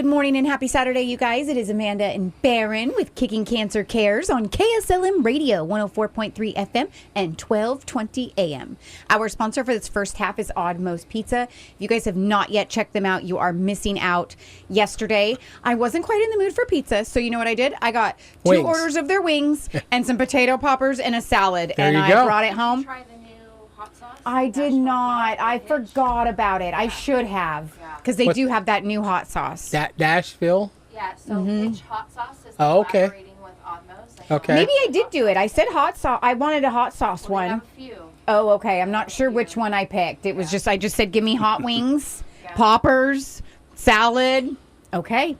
Good morning and happy Saturday, you guys. It is Amanda and Barron with Kickin Cancer Cares on KSLM Radio, 104.3 FM and 1220 AM. Our sponsor for this first half is Oddmost Pizza. If you guys have not yet checked them out, you are missing out. Yesterday, I wasn't quite in the mood for pizza, so you know what I did? I got two orders of their wings and some potato poppers and a salad, and I brought it home. Try the new hot sauce? I did not. I forgot about it. I should have, because they do have that new hot sauce. That Nashville? Yeah, so which hot sauce is okay. collaborating with Oddmost? Okay. Maybe I did do it. I said hot sauce. I wanted a hot sauce one. They have a few. Oh, okay. I'm not sure which one I picked. It was just, I just said, give me hot wings, poppers, salad. Okay.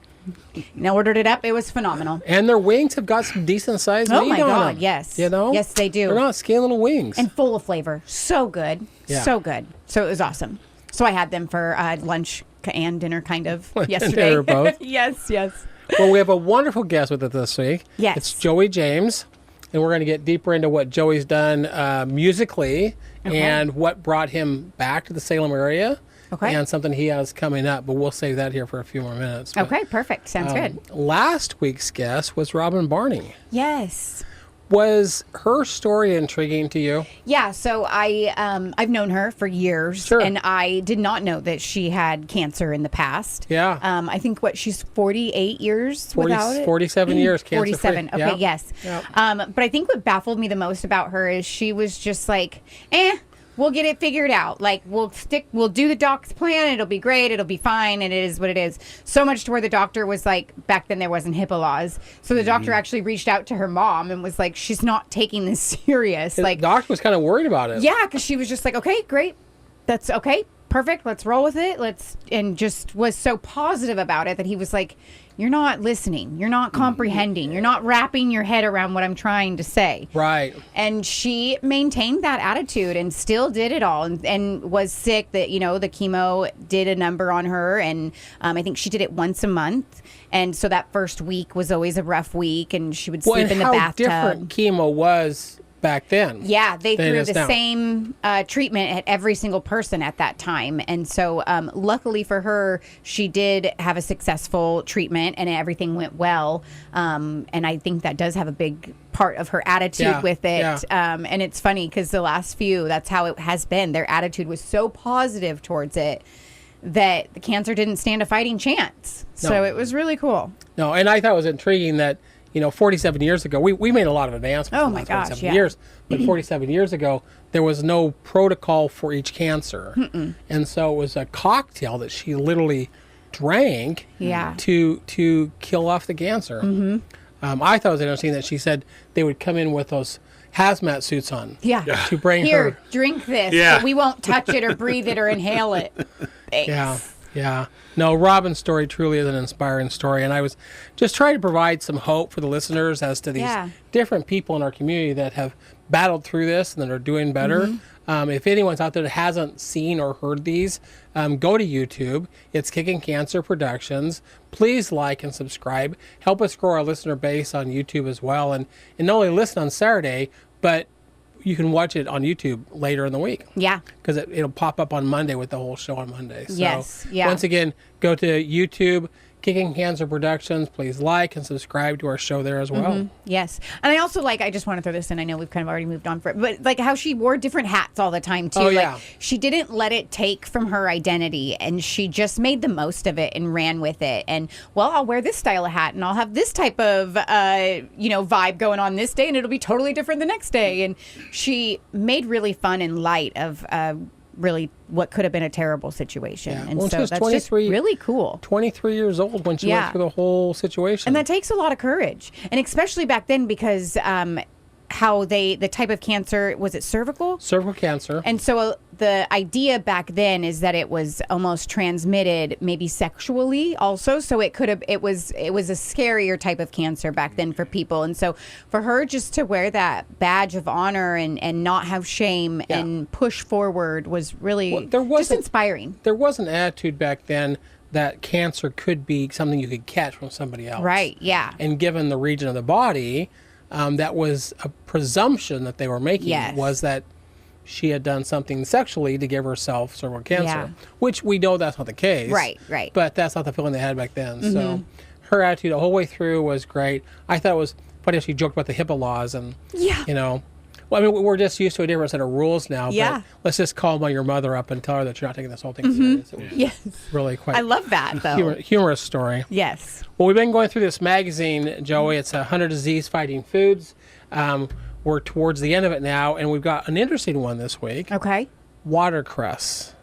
And I ordered it up. It was phenomenal. And their wings have got some decent sized meat on them. Oh, my God. Yes. You know? Yes, they do. They're not skinny little wings. And full of flavor. So good. Yeah. So good. So it was awesome. So I had them for lunch and dinner, kind of, yesterday. They were both? Yes. Well, we have a wonderful guest with us this week. Yes. It's Joey James. And we're going to get deeper into what Joey's done musically and what brought him back to the Salem area. Okay. And something he has coming up, but we'll save that here for a few more minutes. But, Okay, perfect. Sounds good. Last week's guest was Robin Barney. Yes. Was her story intriguing to you? Yeah, so I've known her for years, Sure. and I did not know that she had cancer in the past. Yeah. I think she's 48 years without it. 47 years cancer 47. free. Okay, Yep. yes. Yep. But I think what baffled me the most about her is she was just like, we'll get it figured out. Like, we'll do the doc's plan. It'll be great. It'll be fine. And it is what it is. So much to where the doctor was like, back then there wasn't HIPAA laws. So the doctor actually reached out to her mom and was like, she's not taking this serious. The doctor was kind of worried about it. Yeah, because she was just like, okay, great. That's okay. Perfect. Let's roll with it. And just was so positive about it that he was like, you're not listening. You're not comprehending. You're not wrapping your head around what I'm trying to say. Right. And she maintained that attitude and still did it all and was sick that, the chemo did a number on her. And I think she did it once a month. And so that first week was always a rough week. And she would sleep in the bathtub. How different chemo was back then. Yeah, they threw the now. same treatment at every single person at that time. And so luckily for her, she did have a successful treatment and everything went well. And I think that does have a big part of her attitude with it. Yeah. And it's funny because the last few, that's how it has been. Their attitude was so positive towards it that the cancer didn't stand a fighting chance. No. So it was really cool. No, and I thought it was intriguing that 47 years ago, we made a lot of advancements Oh in the my last gosh, 47 yeah. years. But 47 years ago, there was no protocol for each cancer. And so it was a cocktail that she literally drank to kill off the cancer. I thought it was interesting that she said they would come in with those hazmat suits on. Yeah. To bring Here, her. drink this. Yeah. But we won't touch it or breathe it or inhale it. Thanks. Yeah. No, Robin's story truly is an inspiring story. And I was just trying to provide some hope for the listeners as to these different people in our community that have battled through this and that are doing better. If anyone's out there that hasn't seen or heard these, go to YouTube. It's Kickin Cancer Productions. Please like and subscribe. Help us grow our listener base on YouTube as well. And not only listen on Saturday, but you can watch it on YouTube later in the week. Yeah. Because it'll pop up on Monday with the whole show on Monday. So Yes. Yeah. once again, go to YouTube, Kickin Cancer Productions. Please like and subscribe to our show there as well. Yes. And I also I just want to throw this in. I know we've kind of already moved on for it, but like how she wore different hats all the time too. Oh, yeah. Like she didn't let it take from her identity and she just made the most of it and ran with it. And I'll wear this style of hat and I'll have this type of, vibe going on this day and it'll be totally different the next day. And she made really fun and light of, really what could have been a terrible situation. Yeah. And Well, she so was that's 23 just really cool. 23 years old when she went through the whole situation. And that takes a lot of courage. And especially back then because how the type of cancer, was it cervical? Cervical cancer. And so the idea back then is that it was almost transmitted maybe sexually also. So it was a scarier type of cancer back then for people. And so for her just to wear that badge of honor and not have shame and push forward was really just inspiring. There was an attitude back then that cancer could be something you could catch from somebody else. Right, yeah. And given the region of the body, that was a presumption that they were making was that she had done something sexually to give herself cervical cancer, Yeah. which we know that's not the case. Right. But that's not the feeling they had back then. So her attitude the whole way through was great. I thought it was funny how she joked about the HIPAA laws and, Yeah. Well, I mean, we're just used to a different set of rules now. Yeah. But let's just call your mother up and tell her that you're not taking this whole thing serious. It was Yes. really quite I love that, though. humorous story. Yes. Well, we've been going through this magazine, Joey. It's 100 disease-fighting foods. We're towards the end of it now, and we've got an interesting one this week. Okay. Watercress.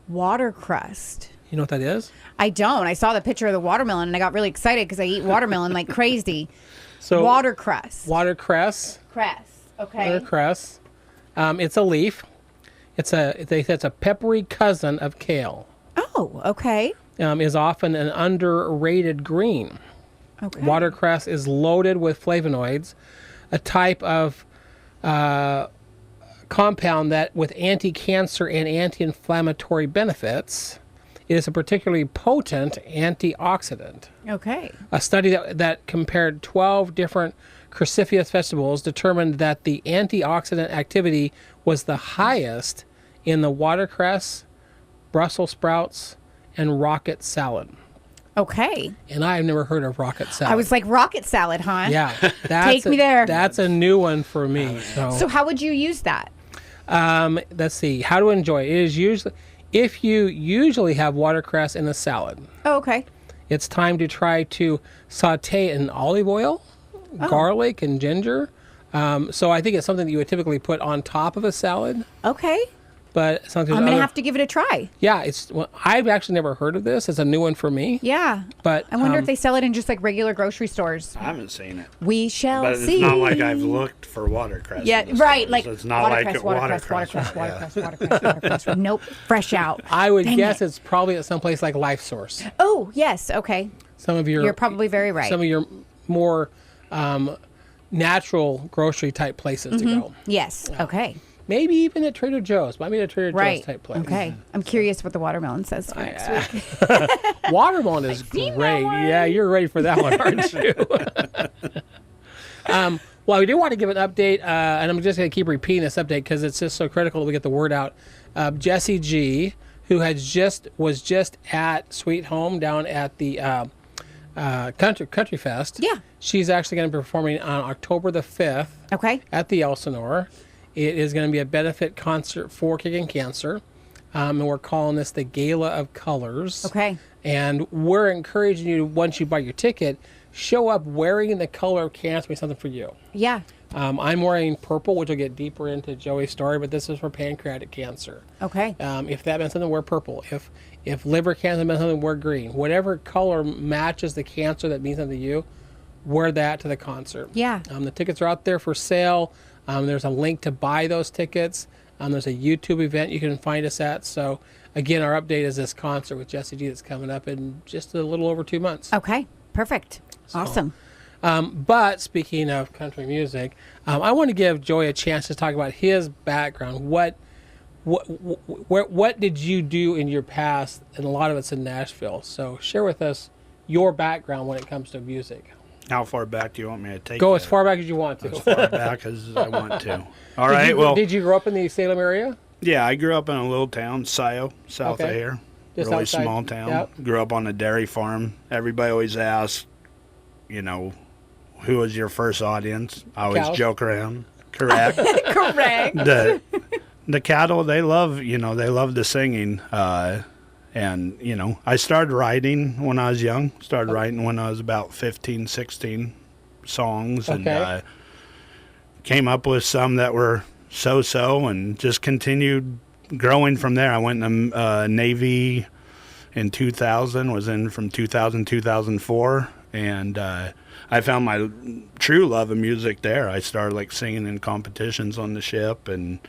Watercress. You know what that is? I don't. I saw the picture of the watermelon and I got really excited because I eat watermelon like crazy. So Watercress. Watercress. Cress. Okay. Watercress. It's a leaf. They say it's a peppery cousin of kale. Oh, okay. Is often an underrated green. Okay. Watercress is loaded with flavonoids, a type of compound that with anti-cancer and anti-inflammatory benefits. It is a particularly potent antioxidant. Okay. A study that compared 12 different cruciferous vegetables determined that the antioxidant activity was the highest in the watercress, Brussels sprouts, and rocket salad. Okay. And I've never heard of rocket salad. I was like, rocket salad, huh? Yeah. Take me there. That's a new one for me. So how would you use that? Let's see. How to enjoy it. It is usually, if you usually have watercress in a salad, Oh, okay. it's time to try to saute it in olive oil, garlic, and ginger. So I think it's something that you would typically put on top of a salad, Okay. but something I'm going to have to give it a try. Yeah, I've actually never heard of this. It's a new one for me. Yeah. But I wonder if they sell it in just like regular grocery stores. I haven't seen it. We shall But it's see. not like I've looked for watercress. Yeah, in the right. stores. Like it's not watercress, like watercress. Nope. Fresh out. I would Dang guess it. it's probably at some place like Life Source. Oh, yes. Okay. You're probably very right. Some of your more natural grocery type places to go. Yes. Okay. Maybe even at Trader Joe's. Might be a Trader Joe's type place. Okay. I'm curious what the watermelon says for next week. Watermelon is great. Yeah, you're ready for that one, aren't you? Well, we do want to give an update, and I'm just going to keep repeating this update because it's just so critical that we get the word out. Jessie G, who was just at Sweet Home down at the Country Fest. Yeah. She's actually going to be performing on October the 5th. Okay. At the Elsinore. It is going to be a benefit concert for Kickin Cancer. And we're calling this the Gala of Colors. Okay. And we're encouraging you, once you buy your ticket, show up wearing the color of cancer to be something for you. Yeah. I'm wearing purple, which will get deeper into Joey's story, but this is for pancreatic cancer. Okay. If that meant something, wear purple. If liver cancer meant something, wear green. Whatever color matches the cancer that means something to you, wear that to the concert. Yeah. The tickets are out there for sale. There's a link to buy those tickets. There's a YouTube event you can find us at. So, again, our update is this concert with Jessie G that's coming up in just a little over 2 months. Okay. Perfect. Awesome. But speaking of country music, I want to give Joey a chance to talk about his background. What did you do in your past? And a lot of it's in Nashville. So share with us your background when it comes to music. How far back do you want me to take Go that? as far back as you want to. As far back as I want to. All right. Did you grow up in the Salem area? Yeah, I grew up in a little town, Scio, south of here. Just really outside. small town. Yep. Grew up on a dairy farm. Everybody always asks, who was your first audience? I always Cows. joke around. Correct. Correct. The cattle, they love the singing. And, I started writing when I was young. Started writing when I was about 15, 16 songs. Okay. And came up with some that were so-so and just continued growing from there. I went in the Navy in 2000, was in from 2000 2004. And I found my true love of music there. I started singing in competitions on the ship, and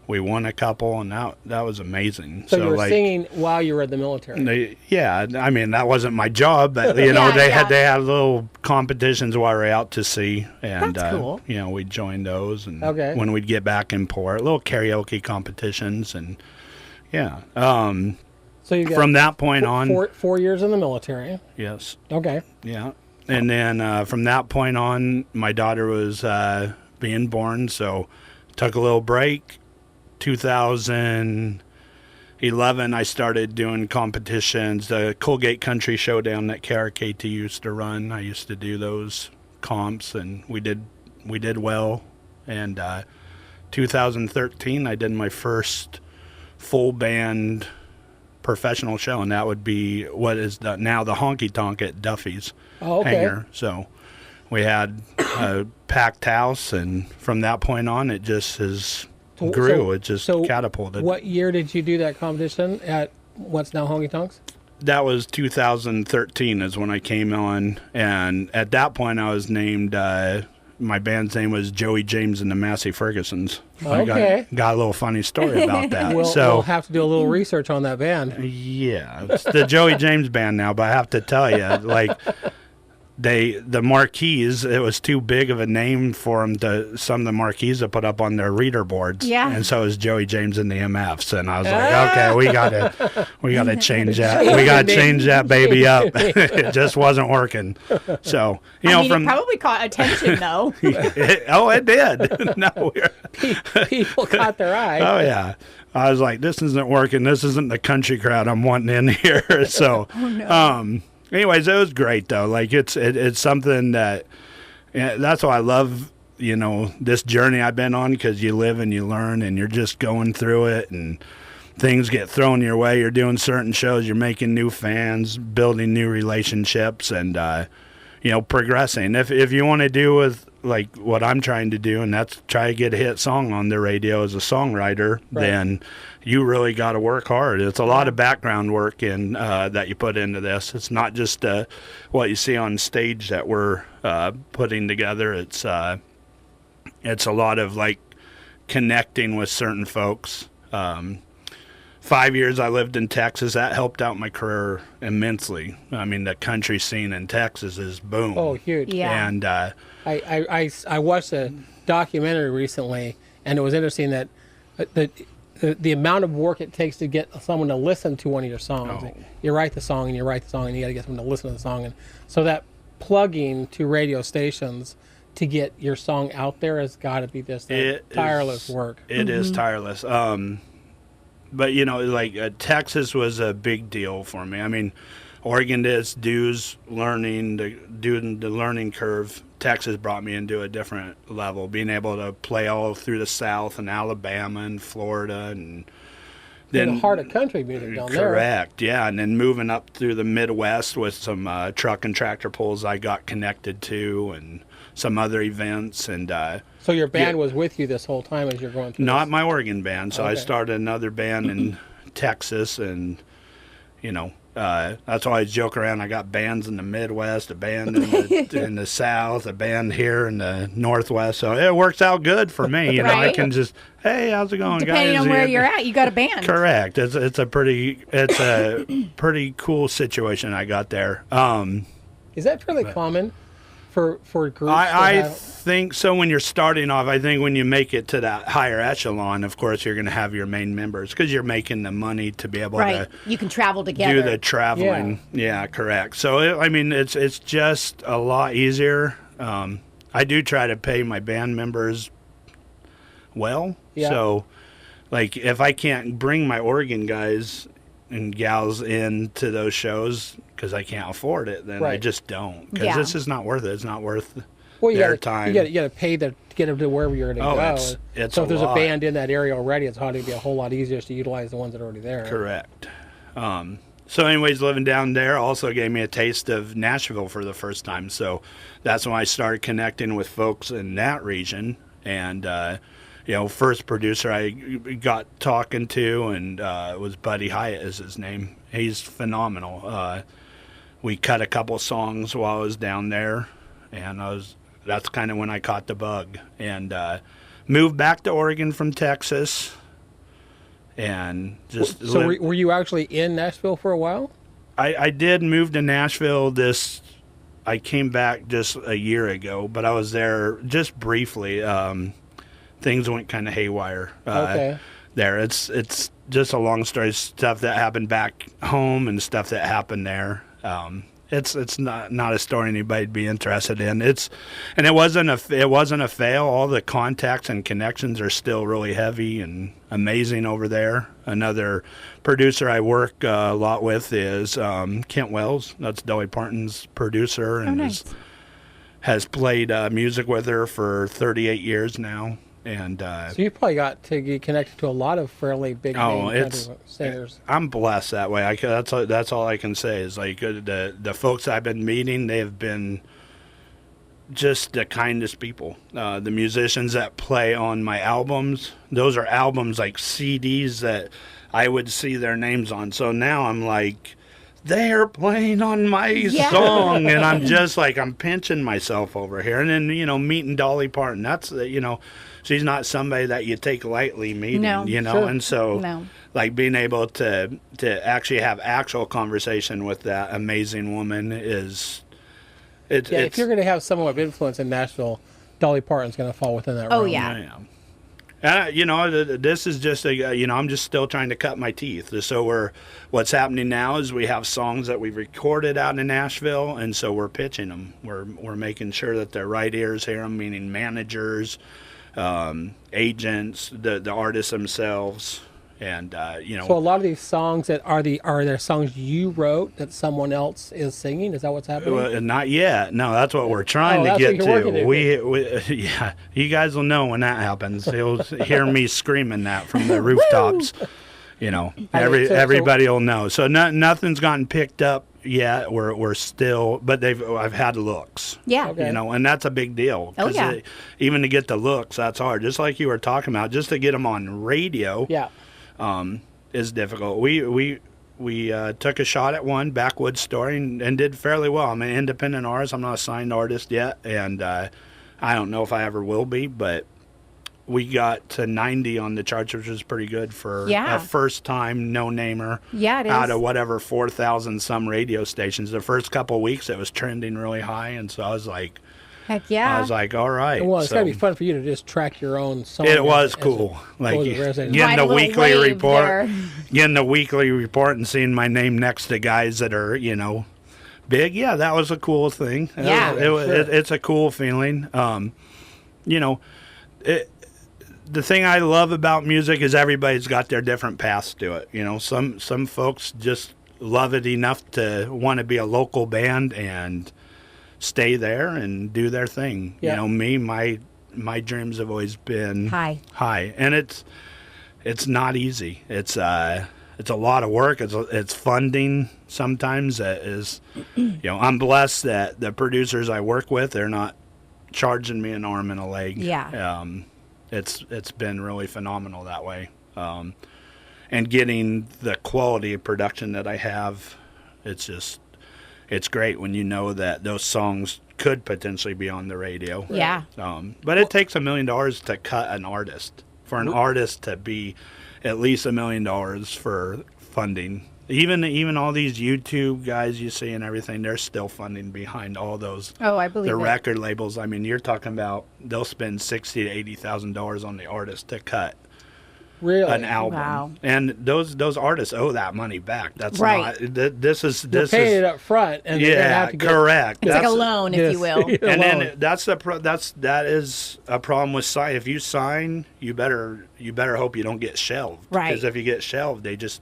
we won a couple, and that was amazing. So you were singing while you were in the military. That wasn't my job, but they had little competitions while we were out to sea, and That's cool. We joined those, and Okay. when we'd get back in port, little karaoke competitions, and yeah. So you got From that point on, 4 years in the military. yes, Okay. yeah, and then from that point on, my daughter was being born, so took a little break. 2011, I started doing competitions. The Colgate Country Showdown that KRKT used to run, I used to do those comps, and we did well. And 2013, I did my first full band professional show, and that would be what is now the Honky Tonk at Duffy's Hangar. So we had a packed house, and from that point on, it just grew. It just catapulted. What year did you do that competition at what's now Honky Tonks? That was 2013 is when I came on, and at that point I was named, my band's name was Joey James and the Massey Fergusons. Okay. Got a little funny story about that. We'll have to do a little research on that band. Yeah, it's the Joey James band now, but I have to tell you, like, the marquees, it was too big of a name for them some of the marquees to put up on their reader boards. Yeah. And so it was Joey James and the MFs. And I was like, okay, we gotta change that. We gotta change that baby up. It just wasn't working. So, it probably caught attention though. It did. No, people caught their eye. Oh yeah. I was like, this isn't working. This isn't the country crowd I'm wanting in here. So, anyways, it was great though. Like it's something that that's why I love, this journey I've been on, because you live and you learn and you're just going through it, and things get thrown your way. You're doing certain shows, you're making new fans, building new relationships, and progressing. If you want to do with like what I'm trying to do, and that's try to get a hit song on the radio as a songwriter, then you really got to work hard. It's a lot of background work that you put into this. It's not just what you see on stage that we're putting together. It's a lot of like connecting with certain folks. 5 years I lived in Texas. That helped out my career immensely. I mean, the country scene in Texas is boom. Oh, huge. Yeah. And I watched a documentary recently, and it was interesting that the amount of work it takes to get someone to listen to one of your songs. Oh. You write the song, and you got to get someone to listen to the song. And so that plugging to radio stations to get your song out there has got to be just tireless work. It is tireless. But, Texas was a big deal for me. I mean, Oregon did its dues doing the learning curve. Texas brought me into a different level, being able to play all through the South and Alabama and Florida, and then the heart of country music down there. Correct, yeah. And then moving up through the Midwest with some truck and tractor pulls I got connected to, and some other events. And so your band was with you this whole time as you're going through Not this? my Oregon band. So Okay. I started another band in Texas, and that's why I joke around. I got bands in the Midwest, a band in the South, a band here in the Northwest. So it works out good for me. I Right. can just, hey, how's it going, Depending guys? on where you're at, you got a band. Correct. It's a pretty cool situation I got there. Is that fairly common for groups? I think so. When you're starting off, I think when you make it to that higher echelon, of course, you're going to have your main members, because you're making the money to be able Right. to You can travel together. do the traveling. Yeah, correct. So it's just a lot easier. I do try to pay my band members well. Yeah. So, like, if I can't bring my Oregon guys and gals into those shows because I can't afford it, then I Right. just don't. Because Yeah. it's just not worth it. It's not worth Well, you their gotta, time. You got to pay to get them to wherever you're going to go. It's so a if there's lot. a band in that area already, it's going to be a whole lot easier to utilize the ones that are already there. Correct. So anyways, living down there also gave me a taste of Nashville for the first time. So that's when I started connecting with folks in that region. And, first producer I got talking to and was Buddy Hyatt is his name. He's phenomenal. We cut a couple songs while I was down there, and that's kind of when I caught the bug. And moved back to Oregon from Texas. And just So were you actually in Nashville for a while? I did move to Nashville I came back just a year ago, but I was there just briefly. Things went kind of haywire Okay. there. It's just a long story, stuff that happened back home and stuff that happened there. it's not a story anybody'd be interested in. It wasn't a fail. All the contacts and connections are still really heavy and amazing over there. Another producer I work a lot with is Kent Wells. That's Dolly Parton's producer, and nice. has played music with her for 38 years now. And so you probably got to get connected to a lot of fairly big name country singers. I'm blessed that way. That's all I can say is like the folks I've been meeting, they have been just the kindest people. The musicians that play on my albums, those are albums like CDs that I would see their names on. So now I'm like, they're playing on my song, and I'm just like, I'm pinching myself over here. And then, meeting Dolly Parton, that's, she's not somebody that you take lightly meeting, Sure. And so like being able to actually have actual conversation with that amazing woman is, if you're going to have someone of influence in Nashville, Dolly Parton's going to fall within that realm. Oh, yeah. This is just I'm just still trying to cut my teeth. So what's happening now is we have songs that we've recorded out in Nashville, and so we're pitching them. We're making sure that the right ears hear them, meaning managers, agents, the artists themselves, and So a lot of these songs are there songs you wrote that someone else is singing? Is that what's happening? Not yet. No, that's what we're trying to get to. We you guys will know when that happens. You'll hear me screaming that from the rooftops. Everybody will know. So nothing's gotten picked up yet. We're still, but I've had looks. Yeah. Okay. And that's a big deal. Oh, yeah. Even to get the looks, that's hard. Just like you were talking about, just to get them on radio. Yeah. Is difficult. We took a shot at one backwoods story and did fairly well. I'm an independent artist. I'm not a signed artist yet, and I don't know if I ever will be, but we got to 90 on the charts, which is pretty good for a first-time no-namer. Yeah, it is. Out of whatever 4,000 some radio stations. The first couple of weeks, it was trending really high, and so I was like, heck yeah. I was like, all right. Well, it's got to be fun for you to just track your own song. It was cool. Getting the weekly report. Getting the weekly report and seeing my name next to guys that are, big. Yeah, that was a cool thing. Yeah. It's a cool feeling. The thing I love about music is everybody's got their different paths to it. Some folks just love it enough to want to be a local band and stay there and do their thing. Yeah. Me, my dreams have always been high, and it's not easy. It's a lot of work. It's funding sometimes that is, I'm blessed that the producers I work with, they're not charging me an arm and a leg. Yeah. It's been really phenomenal that way. And getting the quality of production that I have, it's great when you know that those songs could potentially be on the radio. Yeah. But it takes $1 million to cut an artist. For an artist to be at least $1 million for funding. Even all these YouTube guys you see and everything, they're still funding behind all those. Oh, I believe the it. record labels. I mean, you're talking about they'll spend $60,000 to $80,000 on the artist to cut an album. Wow. And those artists owe that money back. That's right. They're paying it up front, and they're gonna have to correct. It's like a loan, if you will. And then that is a problem with sign. If you sign, you better hope you don't get shelved. Right. Because if you get shelved, they just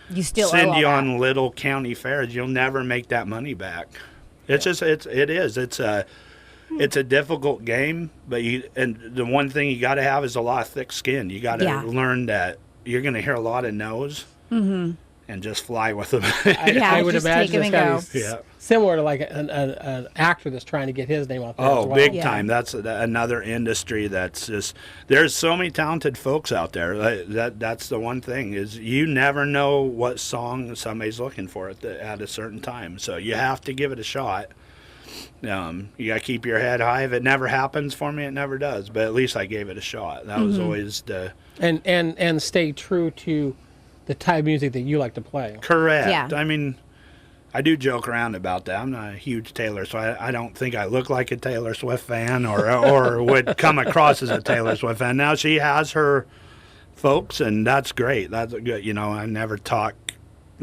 You still send owe all you that. on little county fairs. You'll never make that money back. It's a difficult game, but the one thing you got to have is a lot of thick skin. You got to learn that you're going to hear a lot of no's and just fly with them. I would just imagine take it's 'em got and to be go. similar to like an actor that's trying to get his name out there. Oh, as well. big Yeah. time. That's another industry that's just, there's so many talented folks out there. That's the one thing is you never know what song somebody's looking for at a certain time. So you have to give it a shot. You got to keep your head high. If it never happens for me, it never does. But at least I gave it a shot. That was always the... And stay true to the type of music that you like to play. Correct. Yeah. I mean, I do joke around about that. I'm not a huge Taylor, so I don't think I look like a Taylor Swift fan or would come across as a Taylor Swift fan. Now she has her folks, and that's great. That's good. I never talk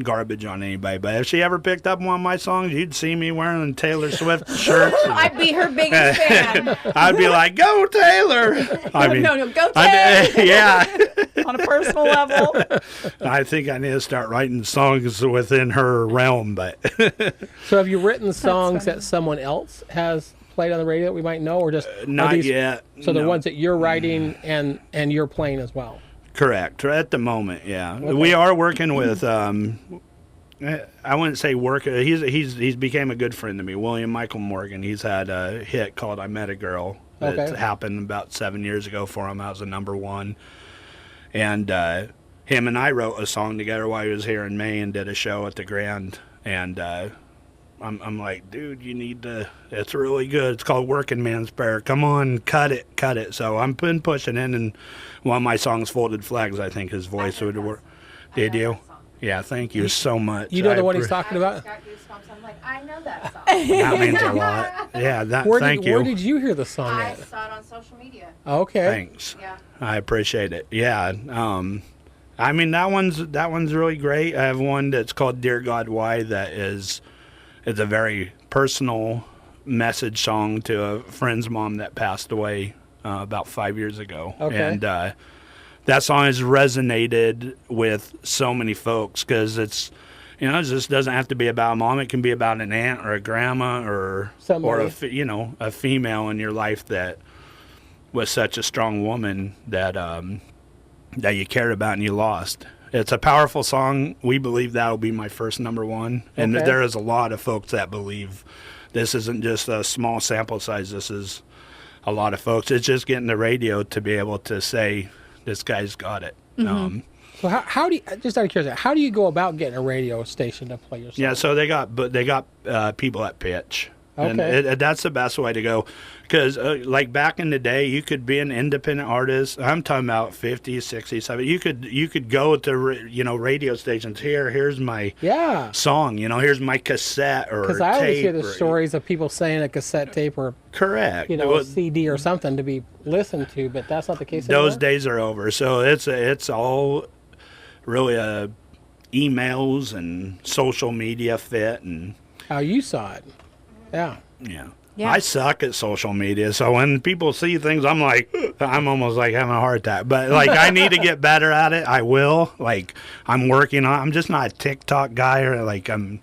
garbage on anybody, but if she ever picked up one of my songs, you'd see me wearing Taylor Swift shirts. I'd be her biggest fan. I'd be like, "Go Taylor!" I mean, no, go Taylor. Yeah. On a personal level. I think I need to start writing songs within her realm, but. So have you written songs that someone else has played on the radio that we might know, or just not yet? So the ones that you're writing and you're playing as well. Correct. At the moment, yeah. Okay. We are working with. I wouldn't say work. He's became a good friend to me. William Michael Morgan. He's had a hit called "I Met a Girl" that happened about 7 years ago for him. I was a #1, and him and I wrote a song together while he was here in May and did a show at the Grand. And I'm like, dude, you need to. It's really good. It's called "Working Man's Prayer." Come on, cut it. So I'm been pushing in, and one of my songs, "Folded Flags," I think his voice would work. Did you? Yeah, thank you so much. You know the one he's talking about? I just got goosebumps. I'm like, I know that song. That means a lot. Yeah, thank you. Where did you hear the song I at? saw it on social media. Okay. Thanks. Yeah. I appreciate it. Yeah. I mean, that one's really great. I have one that's called "Dear God, Why," that is a very personal message song to a friend's mom that passed away about 5 years ago. Okay. And that song has resonated with so many folks because it's, it just doesn't have to be about a mom. It can be about an aunt or a grandma or a female in your life that was such a strong woman that that you cared about and you lost. It's a powerful song. We believe that'll be my first #1. And there is a lot of folks that believe this isn't just a small sample size. This is a lot of folks. It's just getting the radio to be able to say, this guy's got it. Mm-hmm. So how do you, just out of curiosity, how do you go about getting a radio station to play your song? Yeah, so they got people that pitch. Okay. And that's the best way to go. Because, like, back in the day, you could be an independent artist. I'm talking about 50s, 60s, 70s. You could go to, radio stations. Here's my song. Here's my cassette or tape. Because I always hear the stories of people saying a cassette tape or correct, a CD or something to be listened to, but that's not the case anymore. Those days are over. So it's all really emails and social media fit and how you saw it. Yeah. I suck at social media, so when people see things, I'm almost like having a heart attack. But like, I need to get better at it. I will. Like, I'm working on. I'm just not a TikTok guy, or like I'm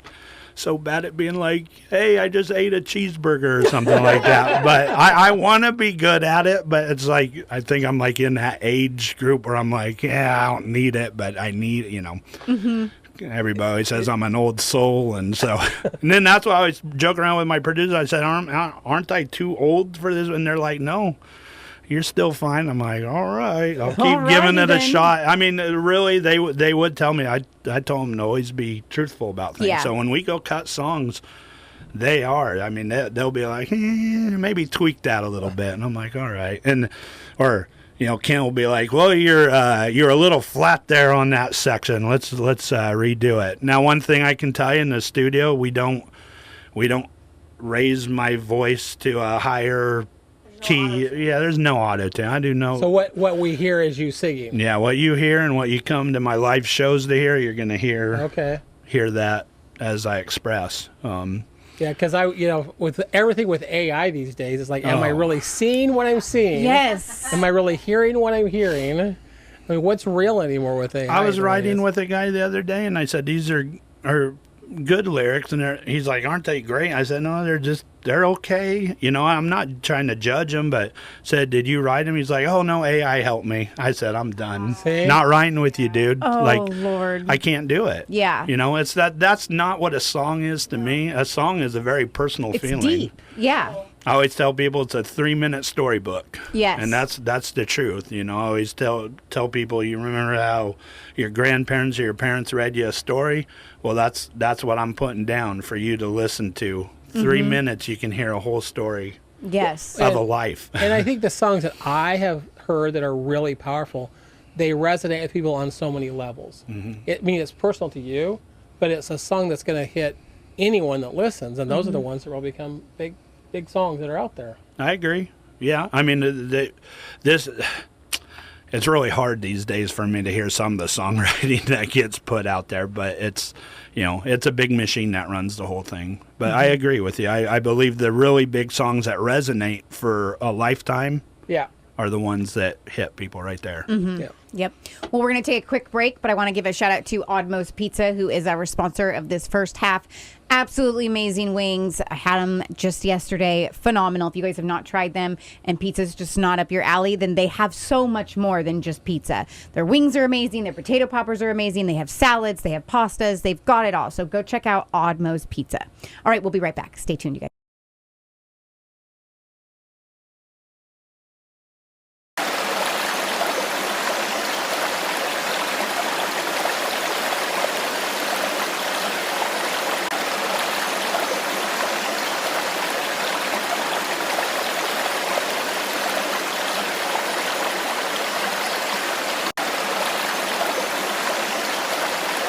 so bad at being like, hey, I just ate a cheeseburger or something like that. But I want to be good at it. But it's like, I think I'm like in that age group where I'm like, yeah, I don't need it, but I need, Mm-hmm. Everybody says I'm an old soul, and so, and then that's why I was joking around with my producer. I said, "Aren't I too old for this?" And they're like, "No, you're still fine." I'm like, "All right, I'll keep giving it a shot." I mean, really, they would tell me. I told them to always be truthful about things. Yeah. So when we go cut songs, they are. I mean, they'll be like, maybe tweak that a little bit, and I'm like, "All right," Ken will be like, "Well, you're a little flat there on that section. Let's redo it." Now, one thing I can tell you in the studio, we don't raise my voice to a higher key. Yeah, there's no auto tune. I do no. So what we hear is you singing. Yeah, what you hear and what you come to my live shows to hear, you're gonna hear that as I express. Yeah, because with everything with AI these days, it's like, am I really seeing what I'm seeing? Yes. Am I really hearing what I'm hearing? I mean, what's real anymore with AI? I was writing with a guy the other day, and I said, these are good lyrics, and he's like, aren't they great? I said, no, they're okay. I'm not trying to judge them, but said, did you write them? He's like, oh, no, AI helped me. I said, I'm done. See? Not writing with you, dude. Oh, Lord. I can't do it. Yeah. It's that's not what a song is to me. A song is a very personal feeling. It's deep. Yeah. I always tell people it's a 3-minute storybook. Yes. And that's the truth. I always tell people, you remember how your grandparents or your parents read you a story? Well, that's what I'm putting down for you to listen to. 3 minutes, you can hear a whole story Yes. of a life. And I think the songs that I have heard that are really powerful, they resonate with people on so many levels. It's personal to you, but it's a song that's going to hit anyone that listens, and those are the ones that will become big songs that are out there. I agree. Yeah. I mean, it's really hard these days for me to hear some of the songwriting that gets put out there, but it's, it's a big machine that runs the whole thing. But I agree with you. I believe the really big songs that resonate for a lifetime are the ones that hit people right there. Yep. Well, we're going to take a quick break, but I want to give a shout out to Oddmost Pizza, who is our sponsor of this first half. Absolutely amazing wings. I had them just yesterday. Phenomenal. If you guys have not tried them and pizza's just not up your alley, then they have so much more than just pizza. Their wings are amazing. Their potato poppers are amazing. They have salads. They have pastas. They've got it all. So go check out Oddmost Pizza. All right, we'll be right back. Stay tuned, you guys.